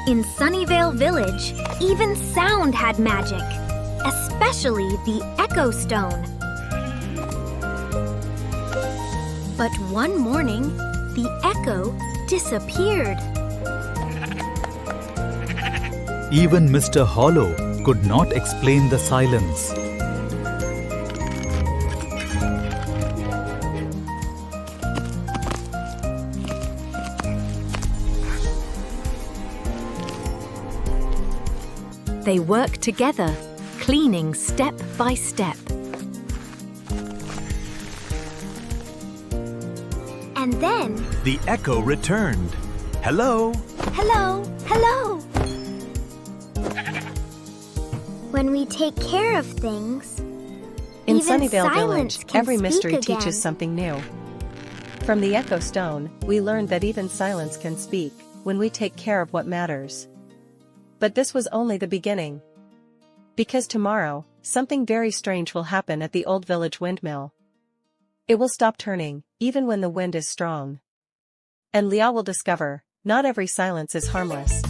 In Sunnyvale Village, even sound had magic, especially the Echo Stone. But one morning, the echo disappeared. Even Mr. Hollow could not explain the silence. They worked together, cleaning step by step. And then, The echo returned. Hello? hello, hello! When we take care of things, In even Sunnyvale silence Village, can every mystery speak again. teaches something new. From the Echo Stone, we learned that even silence can speak when we take care of what matters. But this was only the beginning. Because tomorrow, something very strange will happen at the old village windmill. It will stop turning, even when the wind is strong. And Leah will discover, not every silence is harmless.